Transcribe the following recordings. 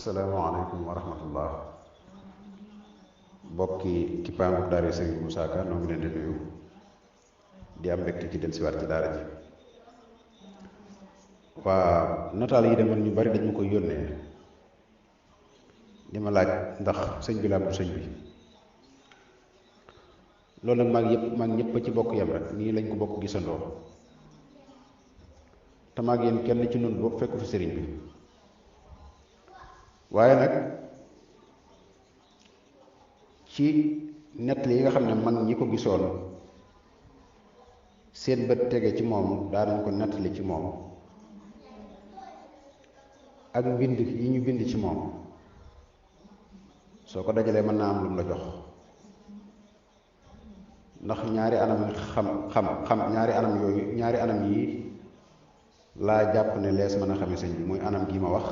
asalaamaaleykum wa rahmatullah. Bokki kippaangu daara Serigne Moussa Ka noo ngi leen di nuyu di am mbégte ci dellusiwaat ci daara ji. waa nataal yi de man ñu bari dañ ma koy yónnee di ma laaj ndax sëñ bi la am sëñ bi. loolu nag maag ñëpp ci bokk yem rek nii lañ ko bokk gisandoo te maag yéen kenn ci nun boo fekku fi sëriñ bi. waaye nag ci nettali yi nga xam ne mag ñi ko gisoon seen bët tege ci moom daanañ ko nettali ci moom ak mbind yi ñu bind ci moom soo ko dajalee mën naa am lu mu la jox. ndax ñaari anam xam ñaari anam yooyu ñaari anam yi laa jàpp ne lees mën a xame sëñ bi muy anam gi ma wax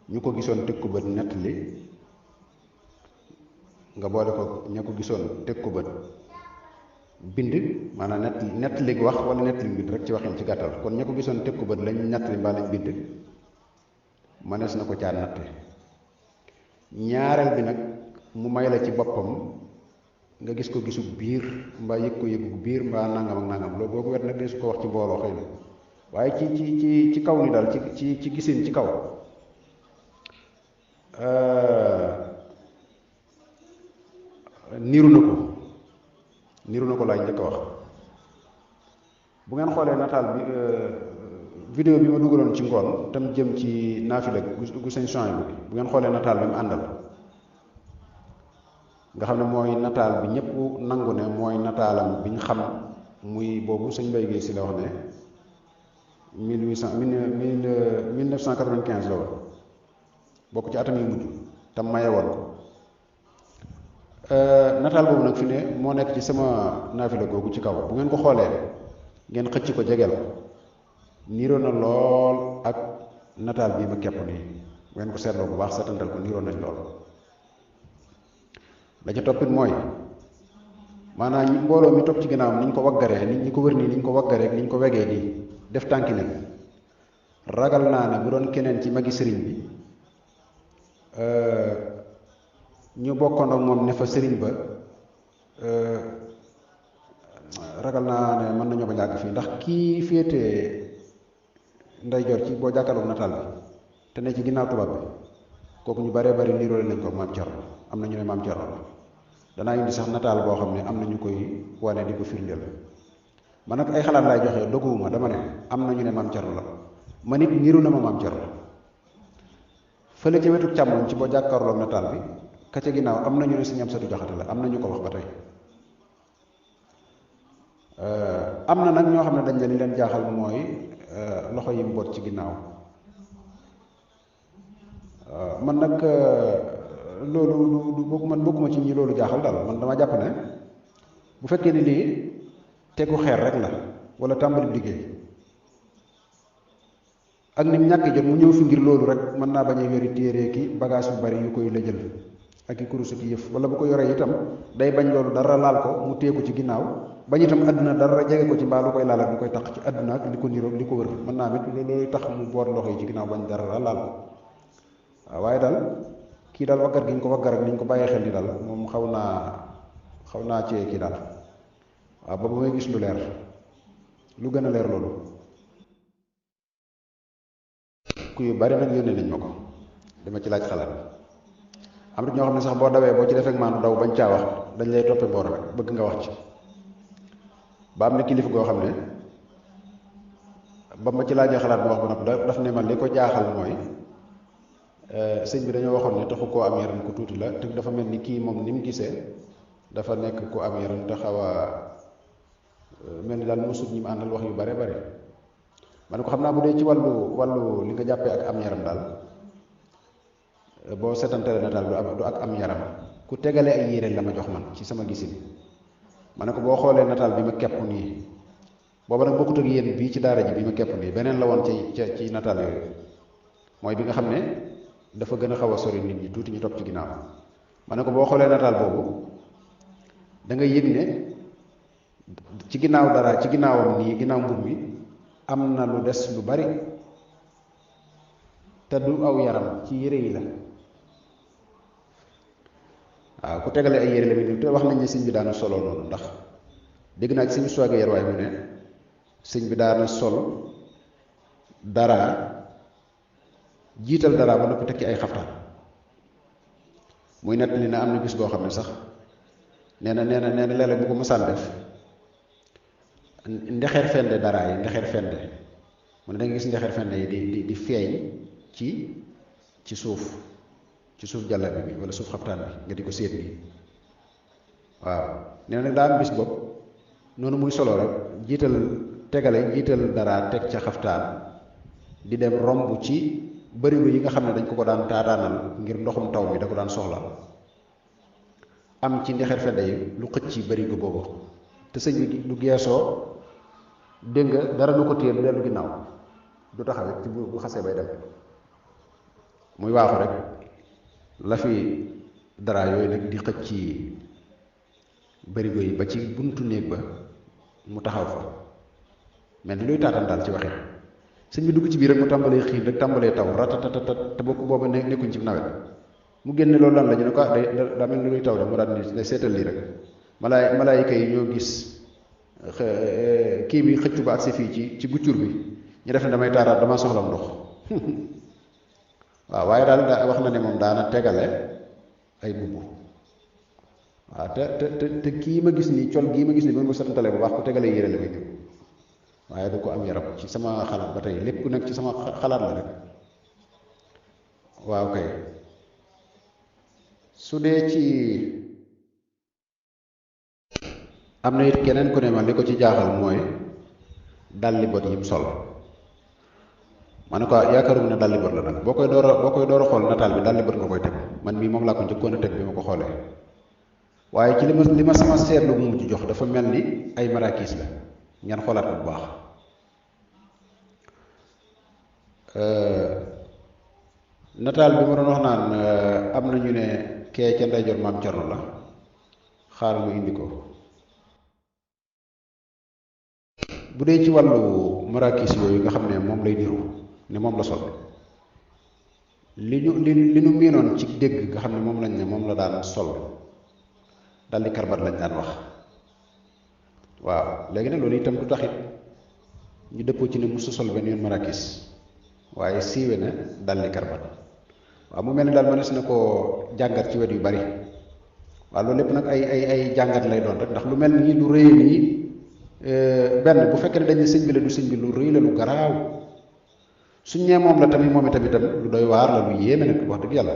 ñu ko gisoon teg ko bët nettali nga boole ko ña ko gisoon teg ko bët bind maanaam nettali wax wala nettali bind rek ci waxin ci gàttal. kon ña ko gisoon teg ko bët lañ nettali mbaa lañ bind mënees na ko caa natte. ñaareel bi nag mu may la ci boppam nga gis ko gisu biir mbaa yëg ko yëgu biir mbaa nangam ak nangam loolu boo ko wet nag de su ko wax ci mbooloo xëy na waaye ci kaw ni daal ci gisin ci kaw niru na ko laay njëkk a wax. bu ngeen xoolee nataal bi vidéo bi ma dugaloon ci ngoon tam jëm ci naafila gu sëñ Souhaïbou bi bu ngeen xoolee nataal bi mu àndal nga xam ne mooy nataal bi ñëpp nangu ne mooy nataalam bi ñu xam muy boobu sëñ Mbaye Guèye si la wax ne 1995 la woon bokk ci atam yu mujj tam maye woon ko. nataal boobu nag fi ne moo nekk ci sama naafila googu ci kaw bu ngeen ko xoolee ngeen xëcc ko jegeel niroo na lool ak nataal bii ma kepp nii bu ngeen ko seetloo bu baax seetantal ko niroo nañ lool. la ca toppit mooy maanaam ñi mbooloo mi topp ci ginnaawam ni ñu ko waggaree nit ñi ko wër nii ni ñu ko waggaree ni ñu ko wegee nii def tànki nag ragal naa ne bu doon keneen ci magi sëriñ bi ñu bokkoon ak moom ne fa sëriñ ba ragal naa ne mën nañoo ba ñàkk fii ndax kii féete ndeyjoor ci boo jàkkaarloog nataal bi te ne ci ginnaaw tubaab bi kooku ñu baree bari niroole nañ ko maam Cerno am na ñu ne maam Cerno la danaa indi sax nataal boo xam ne am na ñu koy wane di ko firndeel. man nag ay xalaat laay joxe doguwuma dama ne am na ñu ne maam Cerno la man it niru na ma maam Cerno. fële ci wetu càmmoñ ci boo jàkkaarloog nataal bi ka ca ginnaaw am na ñu ne Sëñ Amsatu Jaxate la am na ñu ko wax ba tey. am na nag ñoo xam ne dañ leen jaaxal mooy loxo yi mboot ci ginnaaw. man nag loolu du bokkuma ci ñi loolu jaaxal daal man dama jàpp ne bu fekkee ni lii tegu xeer rek la wala tàmbali liggéey ak ni mu ñàkk jot mu ñëw fi ngir loolu rek mën naa bañ a yori téere ki bagage yu bari yu koy la jël ak i kurus ki yëf wala bu ko yoree itam day bañ loolu dara laal ko mu téeku ci ginnaaw bañ itam àdduna dara jege ko ci mbaa lu koy laal ak lu koy tax ci àdduna ak li ko niroog li ko wër mën naa mit loolu tax mu boot loxo yi ci ginnaaw bañ dara laal ko. waaw waaye daal kii daal waggar gi ñu ko waggar ak ni ñu ko bàyyee xel ni daal moom xaw naa cee kii daal waaw ba may gis lu leer lu gën a leer loolu. ku yu bari nag yónnee nañ ma ko dama ci laaj xalaat am na ñoo xam ne sax boo dawee boo ci defee maanu daw bañ caa wax dañ lay toppee mboor rek bëgg nga wax ci. ba am na kilifa goo xam ne ba ma ci laajee xalaat bu wax ba nag daf ne man li ko jaaxal mooy. sëñ bi dañoo waxoon ne taxu koo am yaram ku tuuti la te dafa mel ni kii moom ni mu gisee dafa nekk ku am yaram te xaw a mel ni daal mosut ñi mu àndal wax yu bare bare. ma ne ko xam naa bu dee ci wàllu li nga jàppee ak am yaram daal boo seetantale na daal du ak am yaram ku tegale ay yére la ma jox man ci sama gisin. ma ne ko boo xoolee nataal bi ma kepp nii booba nag bokkut ak yéen bii ci daara ji bi ma kepp nii beneen la woon ci nataal yooyu mooy bi nga xam ne dafa gën a xaw a sori nit ñi tuuti ñu topp ci ginnaaw. ma ne ko boo xoolee nataal boobu da nga yëg ne ci ginnaaw dara ci ginnaawam nii ginnaaw mbub mi am na lu des lu bari te du aw yaram ci yére yi la. waaw ku tegale ay yére la bi te wax nañ ne sëñ bi daana solo noonu, ndax dégg naa ci sëñ soage yar waaye mu ne sëñ bi daana sol dara jiital dara ba noppi tekki ay xaftaan. muy nett li na am na bis boo xam ne sax nee na léeg-léeg bu ko mësaan def ndexeer fende dara yi ndexeer fende mu ne da nga gis ndexeer fende yi di feeñ ci suuf jàllabi bi wala suuf xaftaan bi nga di ko séet nii. waaw nee na nag daa am bis bopp noonu muy solo rek jiital dara teg ca xaftaan di dem romb ci bërigo yi nga xam ne dañ ko daan taataanal ngir ndoxum taw mi da ko daan soxla, am ci ndexeer fende yi lu xëcc ci bërigo boobu te sëñ bi du geesoo dégg nga dara lu ko téye du dellu ginnaaw, du taxawet ci bu xasee bay dem muy waaxu rek la fi dara yooyu nag di xëcc ci bërigo yi ba ci buntu néeg ba mu taxaw fa mel ni luy taataan daal ci waxee. sëñ bi dugg ci biir rek mu tàmbalee xiin rek tàmbalee taw ratatatat te bokk booba nekkuñ ci nawet mu génne loolu lan la ñu ne ko daa mel ni luy taw de mu daal di seetal lii rek malaayika yi ñoo gis kii bi xëccu ba agsi fii ci guccur bi ñu def ne damay taaraat dama soxla ndox waaw waaye daal wax na ne moom daana tegale ay mbubb. waaw te kii ma gis nii col gii ma gis nii ba ma setantalee bu baax ku tegalee yére la muy ñëw waaye du ko am yaram ci sama xalaat ba tey lépp nag ci sama xalaat la rek. waaw kay su dee ci am na it keneen ku ne ma li ko ci jaaxal mooy dalli bot yim sol. ma ne ko yaakaaruma ne dalli bot la nag boo koy door a xool nataal bi dalli bot nga koy teg, man mii moom laa ko njëkkoon a teg bi ma ko xoolee, waaye ci li ma sama seetlu bu mujj jox dafa mel ni ay marakis la. ngeen xoolaat bu baax. nataal bi ma doon wax naan am na ñu ne kee ca ndeyjoor maam Cerno la, xaaral mu indi ko. bu dee ci wàllu marakis yooyu nga xam ne moom lay niru ne moom la sol, li ñu miinoon ci dégg nga xam ne moom lañ ne moom la daan sol daldi karbat lañ daan wax. waaw léegi nag loolu itam du taxit ñu dëppoo ci ne musu sol benn yoon marakis, waaye siiwe na daldi karbat. waaw mu mel ni daal mënees na koo jàngat ci wet yu bari. waaw loolu lépp nag ay jàngat lay doon rek, ndax lu mel nii lu rëy nii benn bu fekkee ne dañ ne sëñ bi la du sëñ bi, lu rëy la lu garaaw. suñ ñee moom la tamit moom itam lu doy waar la, lu yéeme nag wax dëgg yàlla.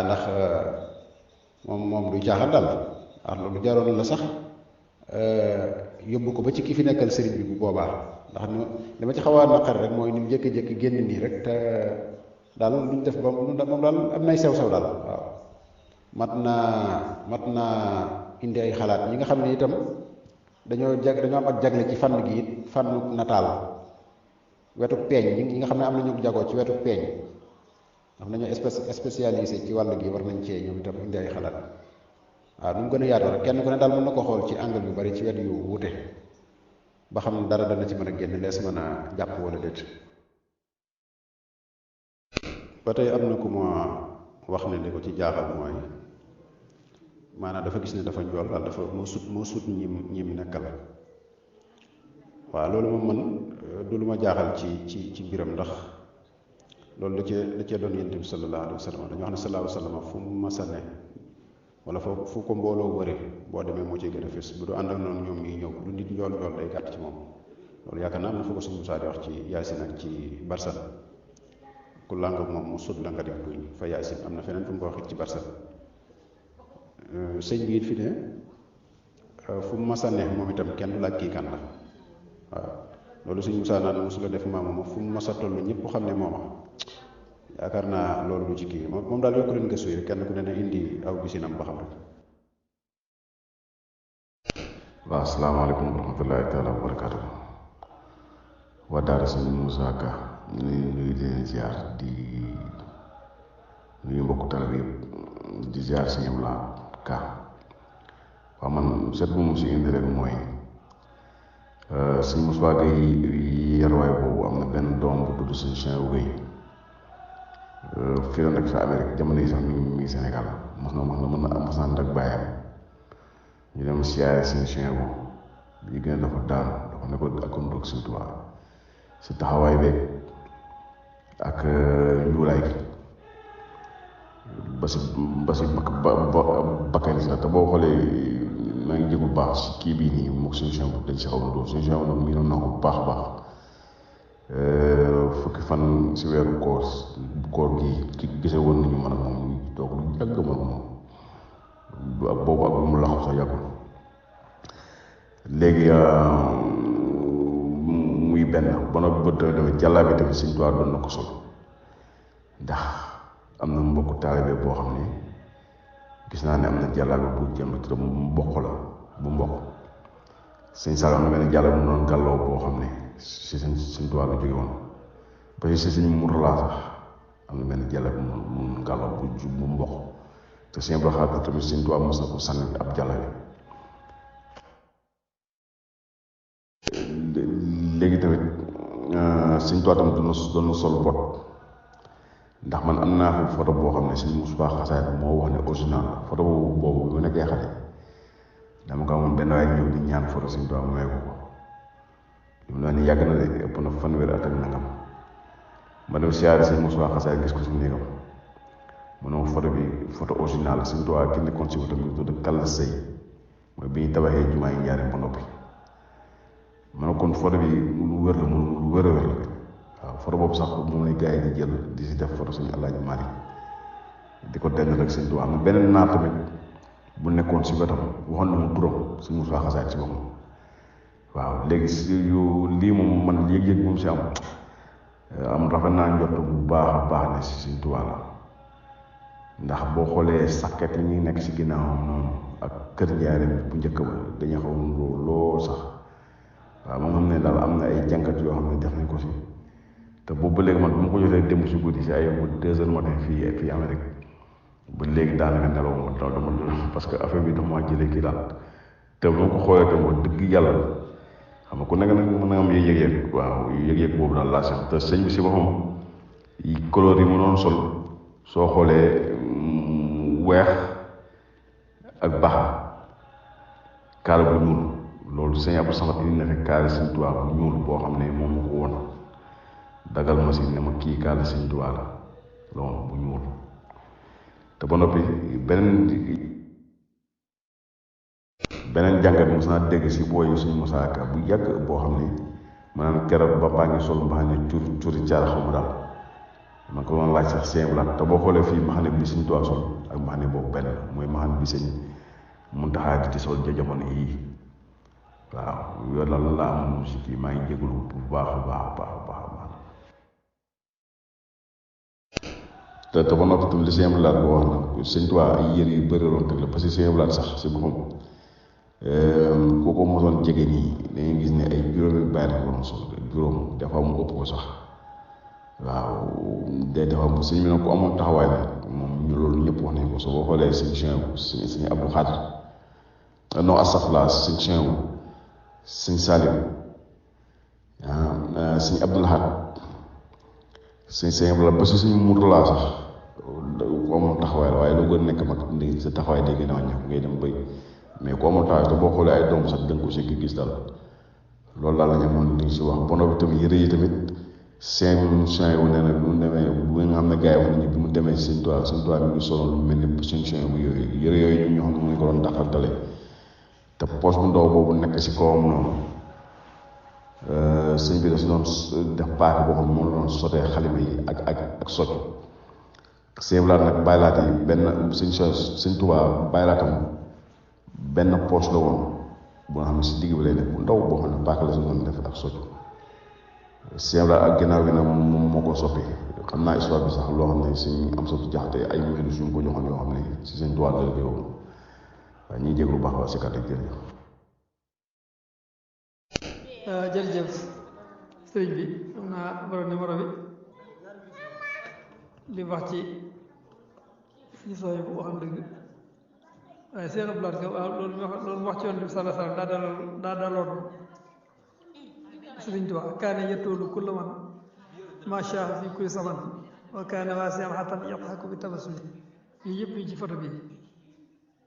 ndax moom du caaxaan daal. loolu jaroon la sax yóbbu ko ba ci ki fi nekkal sëriñ bi bu boobaa, ndax li ma ci xaw a naqar rek mooy ni mu jékki-jékki génn nii rek te daal lu ñu def ba moom daal am nay sew-sew daal. waaw mat naa indi ay xalaat ñi nga xam ne itam dañoo am ak jagle ci fànn gi it fànnu nataal wetu peeñ ñi nga xam ne am nañu jagoo ci wetu peeñ, ndax nañoo spécialisé ci wàll gi war nañ cee ñoom itam indi ay xalaat. waaw nu mu gën a yaatoo rek kenn ku ne daal mën na ko xool ci angle yu bari ci wet yu wuute ba xam dara dana ci mën a génn lees mën a jàpp wala déet. ba tey am na ku ma wax ne li ko ci jaaxal mooy maanaam dafa gis ne dafa njool daal dafa moo sut ñim nekkal. waaw loolu moom man du lu ma jaaxal ci mbiram, ndax loolu da cee doon yonent bi sallallahu alayhi wa sallam. dañu wax ne sallallahu alayhi wa sallam fu mu masa ne wala fu ko mbooloo wëre boo demee moo ciy gën a fés bu du ànd ak noonu ñoom ñuy ñëw lu nit njool day gàtt ci moom. loolu yaakaar naa am na fu ko suñu Musaa di wax ci yaasin ak ci barsan, ku làng moom mu sut la nga def duñ fa yaasin. am na feneen fu mu ko waxit ci barsan. sëñ bi it fi ne fu mu masa ne moom itam kenn du laaj kii kan la. waaw loolu suñu Musaa naan mosu la def maama ma fu mu masa toll ñëpp xam ne mooma. yaakaar naa loolu du ci kii moom daal yokku leen gëstu yi kenn ku ne indi aw gisinam ba xam rek. waaw asalaamaaleykum wa rahmatullahi taala wa barakaatu. waa daara suñu Moussa Ka ñu ngi nuyu di leen ziar di nuyu mbokku talib yëpp di ziar suñu la ka. waaw man seet bu mu si indi rek mooy suñu Moussa Ka yi yarwaay boobu am na benn doom bu tudd suñu Cheikh Gueye. fii la nekk sa Amérique jamono yi sax mi ngi Sénégal mos na ànd ak bàyyam ñu dem siyaare seen chien bu ñu gën a dafa daanu dafa nekkoon ak ndox Sëñ Tuubaa si taxawaay beeg ak ñuulaay gi ba si bakkan sax te boo xoolee maa ngi jégul baax si kii bii nii moom suñu chien bu dañ si xaw na dóor suñu chien bu nag mi noon naa ko bu baax a baax fukki fan si weeru koor gi ki gise woon nañu man ak moom ñu toog lu yàgg man moom ak boobu ak mu laxu sax yàggul léegi muy benn ba noppi ba tamit jàllaa bi tamit Sëñ Tuubaa doon na ko sol ndax am na mbokku taalibe boo xam ne gis naa ne am na jàllaa bi bu jëm te mu mboq la bu mboq sëñ Sall am na benn jàllaa bu doon gàlloo boo xam ne si Sëñ Tuubaa la jóge woon parce que si Sëñ Murtala sax am na benn jàllaa bu mun gàlloo bu mboq te Sëñ Abdou Khadre tamit Sëñ Tuubaa mos na ko sànni ab jàllaa bi léegi tamit Sëñ Tuubaa tamit doon sol bot ndax man am naa fi photo boo xam ne Sëñ Mustafaa Xasaayid moo wax ne original la photo boobu bu nekkee xale dama ko amoon benn waay ñëw di ñaan photo Sëñ Tuubaa may ko li mu ne yàgg na de ëpp na fanweeri at ak nangam ma dem siyaare Sëñ Mustafaa Xasaayid gis ko si néegam mu ne ma photo bi photo original la Sëñ Tuubaa ki nekkoon si wetam bi tudd Kalla Sey mooy bi ñu tabaxee jumaa yi Njaaréem ba noppi ma ne kon photo bi lu wér la lu wér a wér la waaw photo boobu sax moom lay gars yi di jël di si def photo suñu Alaaji Maalik di ko dend rek Sëñ Tuubaa am na beneen naar tamit bu nekkoon si wetam waxoon na mu turam Sëñ Mustafaa Xasaayid si boppam waaw léegi si lii moom man yëg-yëg moom si am rafet naa njort bu baax a baax ne si Sëñ Tuubaa la ndax boo xoolee sàkket yi ñuy nekk si ginnaawam noonu ak kër Njaaréem bu njëkk ba dañuy xaw a lool sax waaw moom xam ne daal am na ay jàngat yoo xam ne def nañ ko si te boobu ba léegi man bu ma ko jotee démb si guddi si ay 2 heures matin fii Amérique ba léegi daanaka nelaw ma dama parce que affaire bi dafa maa jëlee kii daal te bu ma ko xoolee tam wax dëgg yàlla xam nga ku nekk nag mën na am yëg-yëg waaw yëg-yëg boobu daal laa sax te sëñ bi si boppam couleur yi mu doon sol soo xoolee weex ak baxa kaala bu ñuul loolu sëñ Abdou Samad indi na fi kaala Sëñ Tuubaa bu ñuul boo xam ne moom ma ko woon dagal ma si ne ma kii kaala Sëñ Tuubaa la loolu bu ñuul te ba noppi beneen jàngat mos naa dégg si booy suñu Musaa Ka bu yàgg boo xam ne maanaam keroog ba baa ngi sol mbaxane curi caara xaw ma daal man ko doon laaj sax seen blaat te boo xoolee fii mbaxane bi Sëñ Tuubaa sol ak mbaxane boobu benn mooy mbaxane bi Sëñ Muntaxaa di sol ja jamono yii waaw yooyu la laa am si kii maa ngi jégalu bu baax a baax te ba noppi tam li Sëñ Blaat boo wax na Sëñ Tuubaa ay yére yu bëri loon teg la parce que Sëñ Blaat sax si boppam kooku mosoon jege nii dañuy gis ne ay juróomi bàyyi la ko doon sol juróom dafa mu ëpp ko sax waaw dafa am sëñ bi nag ku amoon taxawaay la moom loolu ñëpp wax nañ ko soo boo xoolee sëñ Abdou Khadre non astafurlah sëñ Salim sëñ Abdou Lahad sëñ Abdou ba si sëñ Murtala sax ku amoon taxawaay la waaye lu gën nekk mag ndi sa taxawaay day gën a wàññeeku ngay dem bay mais ku amoon taxawaay te boo xoolee ay doom sax danga ko si gis daal loolu daal la ñu amoon li si wax bono bi tamit yëre yi tamit seen chien wu nee na bi mu demee bu nga xam ne gars yi wax nañu bi mu demee Sëñ Tuubaa mi ngi solo lu mel ni seen chien bu yooyu yëre yooyu ñu xam ne mu ngi ko doon dàqantale te poos bu ndaw boobu nekk si kawam noonu sëñ bi da si doon def paaka boo xam ne moom la doon sotee xalima yi ak socc sëñ Blaat nag bàyyilaat yi benn Sëñ Tuubaa bàyyilaatam benn poos la woon boo xam ne si digg bi lay nekk bu ndaw boo xam ne paaka la si doon def ak socc sëñ Blaat ak ginnaaw gi nag moom moo ko soppi xam naa histoire bi sax loo xam ne Sëñ Amsatu Jaxate ay moyens suñu ko joxoon yoo xam ne si Sëñ Tuubaa la jóge woon waaye ñuy jéglu baax waa si kàddu jërëjëf. jërëjëf sëriñ bi am naa borom numéro bi li wax ci ñu sooy bu waxam dëgg waaye seen blaat ka waaw loolu wax ci yoon bi sallallahu alayhi wasallam daa daloon sëriñ Tuubaa kaane yettoolu kulla man macha fi kuy saman wa kaana waasi'an hattan yadhaku bi tabassumi yooyu yëpp ñu ci photo bi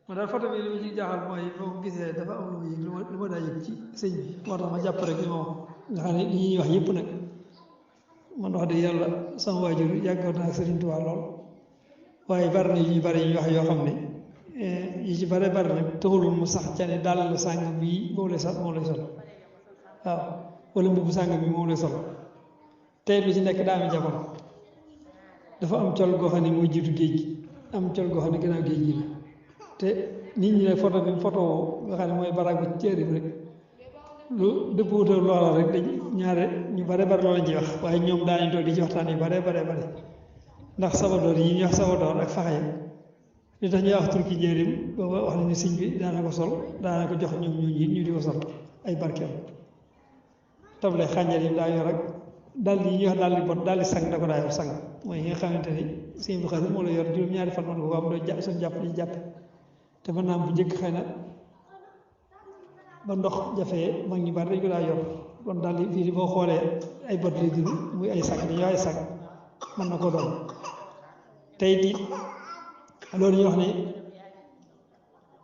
ma daal photo bi li ma ci jaaxal mooy boo ko gisee dafa am lu muy yëg lu ma daa yëg ci sëñ bi moo tax ma jàpp rek li ma wax nga xam ne li ñuy wax yëpp nag man wax dëgg yàlla sama waajur yàggoon naa ak Sëriñ Tuubaa lool waaye bari na yu bari yu wax yoo xam ne yi ci bari nag taxul mu sax ca ne dàll sàng bii moom lay sol waaw wala mbubu sàng bi moom lay sol tey lu ci nekk daa am jamono dafa am col goo xam ne mooy jiitu géej gi am col goo xam ne gannaaw géej gi la te nit ñi ne photo bi photo nga xam ne mooy baraag bi ceeri bi rek lu dëpp wutal loola rek dañ ñaare ñu bare loolu lañ ci wax waaye ñoom daañu toog di ci waxtaan yu bare ndax sabadoor yi ñuy wax sabadoor ak faxaya li tax ñuy wax turki njëriñ booba wax nañu sëñ bi daana ko sol daana ko jox ñoom ñooñu ñu di ko sol ay barkeel table xànjar yi daa yor ak dal yi ñuy wax daal di bot daal di sang da ko daa yor sang mooy yi nga xamante ni sëñ bi xarit moo la yor juróom-ñaari fan man ko am doo jàpp suñu jàpp li jàpp te mën naa am bu njëkk xëy na ba ndox jafee mag ñi bari dañ ko daa yor kon daal di fii boo xoolee ay bot lay dund muy ay sang dañuy wax ay sang mën na ko doon tey di loolu ñuy wax ne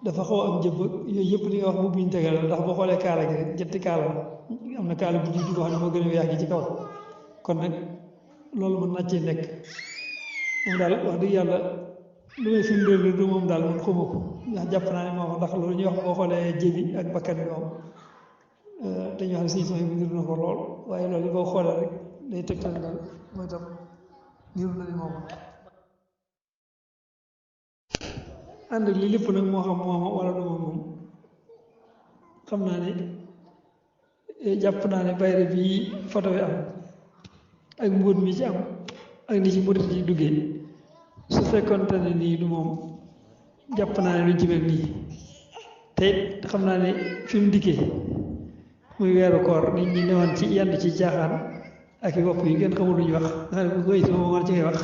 dafa xaw am jëbb yooyu yëpp li nga wax bu ñu tegal ndax boo xoolee kaala gi rek ñetti kaala am na kaala bu jiitu boo xam ne moo gën a weex gi ci kaw kon nag loolu mën na cee nekk moom daal wax dëgg yàlla lu may firndeel du moom daal man xuma ko ndax jàpp naa ne moom ndax loolu ñuy wax boo xoolee jëbi ak bakkan bi moom dañuy wax ne suñu soxla bi niru na ko lool waaye loolu boo xoolee rek day tegtal daal mooy tam niru na ni moom ànd ak lii lépp nag moo xam mooma wala du moom xam naa ne jàpp naa ne bayre bii photo bi am ak mbóot mi ci am ak ni ci murit yi duggee su fekkoonte ne nii du moom jàpp naa ne duñ ci mel nii te it xam naa ne fi mu dikkee muy weeru koor nit ñi newoon ci yenn ci jaaxaan ak i wopp yi ngeen xamul lu ñu wax nga xam ne bu koy si moom war ci ngay wax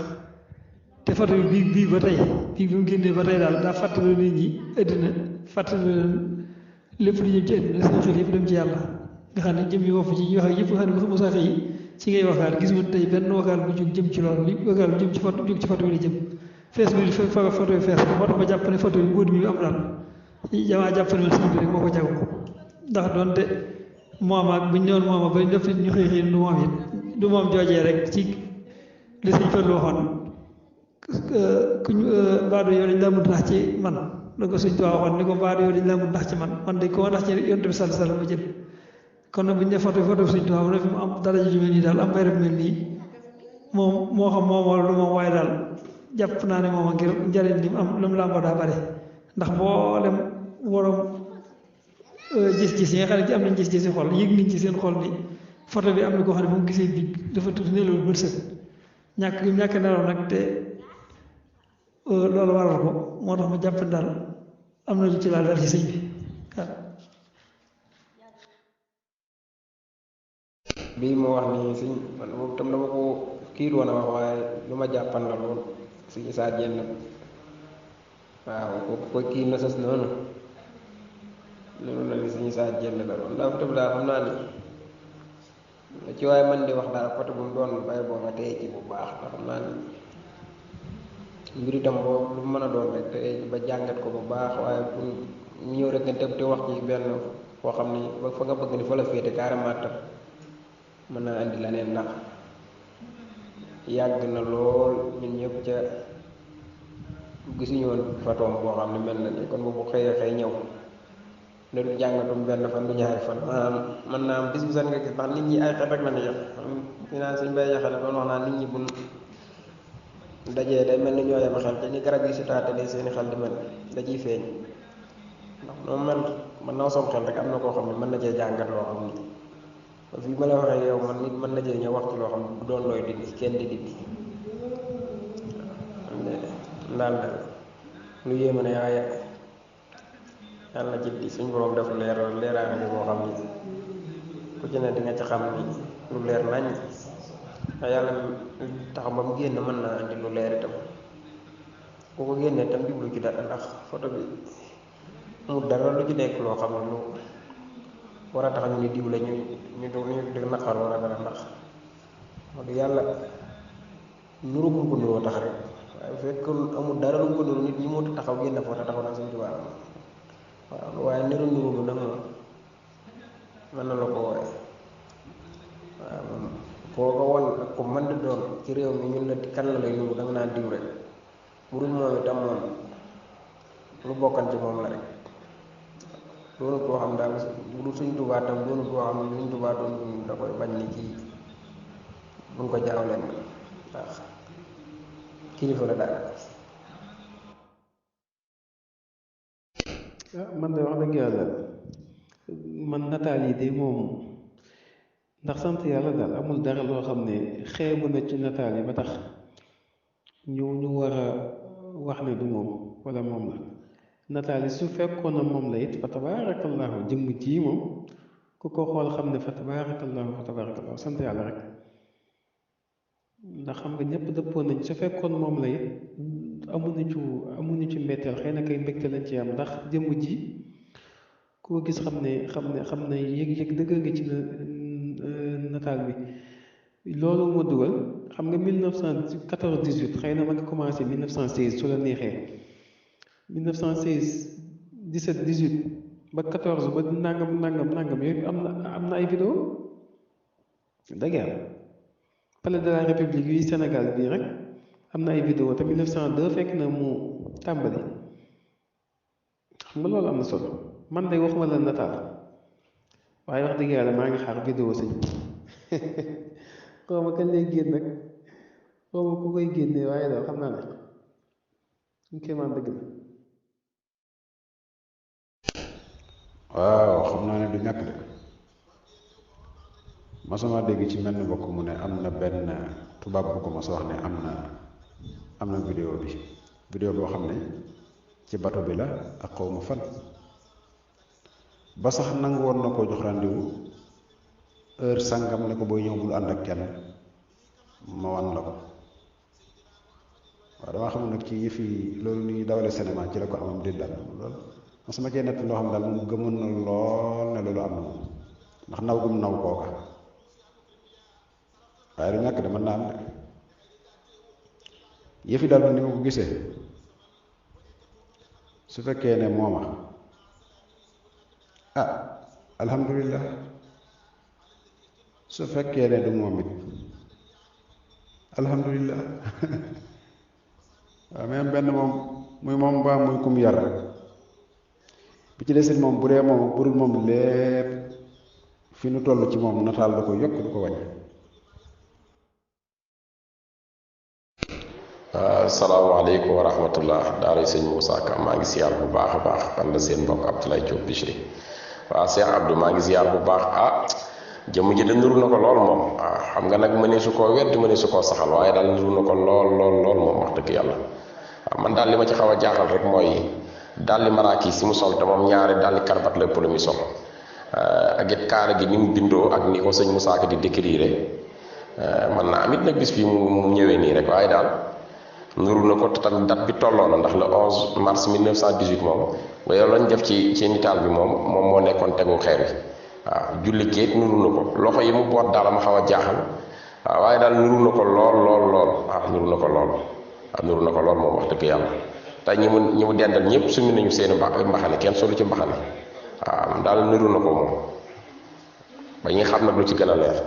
te photo bi bii ba tey bii bi mu génnee ba tey daal daa fàttali nit ñi àddina fàttali leen lépp lu jëm ci àddina seen xel yëpp dem ci yàlla nga xam ne jëm yi wopp ci ñuy wax yëpp nga xam ne bu mos a xëy ci ngay wakaal gis nga tey benn wakaal bu jóg jëm ci loolu li wakaal bu jëm ci photo jóg ci photo bi la jëm fees bi photo bi fees moo tax ma jàpp ne photo bi mbóot mi am daal jamaa jàpp ne man sëñ bi rek moo ko jagu ndax doonte moom ak bu ñu ñëwoon moom ba def ñu xëy du moom it du moom joojee rek ci li sëñ Fallu waxoon kuñ mbaadu yow dañ laa mun nax ci man la ko sëñ Tuubaa waxoon ni ko mbaadu yow dañ laa mun nax ci man de ko ma nax ci yonent bi sallallahu alayhi wasallam ma jël kon nag bu ñu ne photo bi sëñ Tuubaa mu ne fi mu am dara ju mel nii daal am bay rek mel nii moom moo xam moom wala du moom waaye daal jàpp naa ne moom ngir njëriñ li mu am lu mu làmboo daa bare ndax mboolem waroom gis-gis yi nga xam ne ci am nañ gis-gis yi xol yëg nañ ci seen xol ni photo bi am na koo xam ne bu mu gisee bi dafa tuuti nelawul bët set ñàkk nelaw nag te loolu waral ko moo tax ma jàpp daal am na lu ci laal dal ci sëñ bi waaw. bii mu wax nii suñ man moom tam dama ko kiil woon a wax waaye lu ma jàppan la lool suñu saa jenn waaw ko kii na sës noonu la ni suñu saa jenn la lool ndax tam daal xam naa ni ci waaye man di wax daal côté bu mu doon bay boo nga tey ci bu baax ndax xam naa ni mbir itam boo lu mën a doon rek te ba jàngat ko bu baax waaye bu ñëw rek nga tëb te wax ci benn foo xam ni fa nga bëgg ni fa la féete carrément tam mën naa andi leneen ndax yàgg na lool ñun ñëpp ca gisuñu woon fatoom boo xam ne mel na ni kon boobu xëyee xëy ñëw ne du jàngatum benn fan du ñaari fan maanaam mën naa am bis bu set nga gis ndax nit ñi ay xet rek la ñuy yàq ñu naan suñ bay yaxale doon wax naa nit ñi buñ dajee day mel ni ñoo yem xel te ni garab yi si taate day seeni xel di mel da ciy feeñ ndax noonu mel man naw som xel rek am na koo xam ne mën na cee jàngat loo xam ni fii ma la waxee yow man nit mën na cee ñëw wax ci loo xam ne du doon looy dindi kenn di dindi daal lu yéeme ne waaye yàlla ci di suñ borom def leeraane bi boo xam ni ku ci ne di nga ci xam ni lu leer nañ yàlla tax ba mu génn mën naa andi lu leer itam ku ko génnee itam jublu ci dara ndax photo bi mu dara lu ci nekk loo xam ne lu war a tax ñu ni diw la ñu di naqar war a dara ndax wax dëgg yàlla nuru bu ko nuroo tax rek waaye bu fekkoon amul dara lu ko nuru nit ñi moo taxaw génn foofu taxaw naa Sëñ Tuubaa waaw waaye niru nuru nag moom mën na la ko wooye waaw moom koo ko won ak ko mën di doon ci réew mi ñun la kan la lay nuru da nga naan diw rek bu dul moom itam moom lu bokkan ci moom la rek doonut koo xam daal bu dul Sëñ Tuubaa tam doonut koo xam ne Sëñ Tuubaa doon da koy bañ ni kii buñ ko jaawleen ndax kilifa la daal. man de wax dëgg yàlla man nataal yi de moom ndax sant yàlla daal amul dara loo xam ne xeebu na ci nataal yi ba tax ñu war a wax ne du moom wala moom la nataal yi su fekkoon na moom la it fa tabaarakallaahu jëmm ji moom ku ko xool xam ne fa tabaarakallaahu sant yàlla rek ndax xam nga ñëpp dëppoon nañ su fekkoon moom la it amuñu ci mbetteel xëy na kay mbégte lañ ci am ndax jëmm ji koo gis xam ne yëg-yëg dëgg nga ci nataal bi loolu moo dugal xam nga 1914 18 xëy na ma nga commencé 1916 su la neexee 1916 17 18 ba 14 ba nangam yooyu am na ay vidéo dëgg yàlla palais de la république yi Sénégal bii rek am na ay vidéo te 1902 fekk na mu tàmbali xam nga loolu am na solo man day waxuma la nataal waaye wax dëgg yàlla maa ngi xaar vidéo sëñ xaw ma kañ lay génn nag xaw ma ku koy génnee waaye daal xam naa ne ñu kéemaan dëgg la waaw xam naa ne du ñàkk de masama dégg ci mel ni mbokk mu ne am na benn tubaab bu ko mas wax ne am na vidéo boo xam ne ci bato bi la ak xaw ma fan ba sax nangu woon na koo jox rendez-vous heure sangam ne ko booy ñëw bul ànd ak kenn ma wan la ko waaw damaa xamul nag ci yëfi loolu ni ñuy dawale cinéma ci la ko amam déet daal loolu masama cee nett loo xam daal moom gëmoon na lool ne loolu am na moom ndax naw gum naw kooka waaye du ñàkk de mën naa am de yëfi daal ni ma ko gisee su fekkee ne mooma ah alhamdulillah su fekkee ne du moom it alhamdulillah waaw même benn moom muy moom mbaa muy kum yar rek bi ci desit moom bu dee moom burul moom lépp fi nu toll ci moom nataal da ko yokk du ko wàññi. asalaamaaleykum wa rahmatullah daara sëñ Moussa Ka maa ngi ziar bu baax a baax man la seen mbokk Abdoulaye Diop Bichri waaw Cheikh Abdou maa ngi ziar bu baax jëmm ji de nuru na ko lool moom waaw xam nga nag mënee su koo weddi mënee su koo saxal waaye daal nuru na ko lool moom wax dëgg yàlla waaw man daal li ma ci xaw a jaaxal rek mooy dalli maraaki si mu sol te moom ñaari dalli karbat lépp lu muy sol ak it kaara gi ni mu bindoo ak ni ko sëñ Moussa Ka di décrire man naa amit nag bis fii mu ñëwee nii rek waaye daal nuru na ko te tamit date bi tolloo na ndax le 11 mars 1918 moom ba yow lañ def ci nitaal bi moom moo nekkoon tegu xeer wi waaw julli géet nuru na ko loxo yi mu boot daal ma xaw a jaaxal waaw waaye daal nuru na ko lool waaw nuru na ko lool moom wax dëgg yàlla te ñi mu dendal ñëpp summi nañu seeni mbaxane kenn solu ci mbaxane waaw daal nuru na ko moom ba ñuy xam nag lu ci gën a leer